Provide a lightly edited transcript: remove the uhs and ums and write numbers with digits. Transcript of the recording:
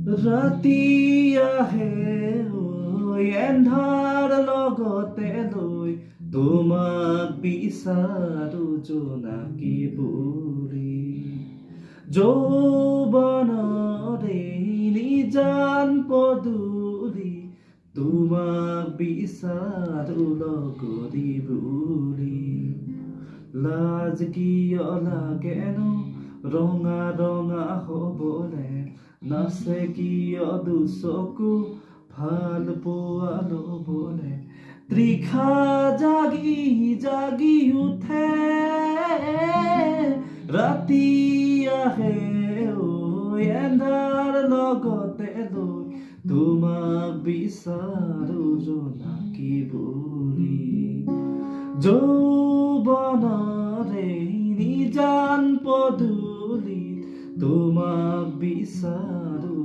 ৰাতি আহে এন্ধাৰ লগতে লৈ তোমাক বিচাৰো জোনাকী বুলি যৌৱনৰে নিজান পদূলি তোমাক বিচাৰো লগৰী বুলি লাজ কিয় লাগেনো ৰঙা ৰঙা হ'বলে নাচে কিয় দুচকু ভাল পোৱা ল'বলে তৃষা জাগি জাগি উঠে ৰাতি আহে এন্ধাৰ লগতে লৈ তোমাক বিচাৰো জোনাকী বুলি যৌৱনৰে নিজান পদূলিত তোমাক বিচাৰো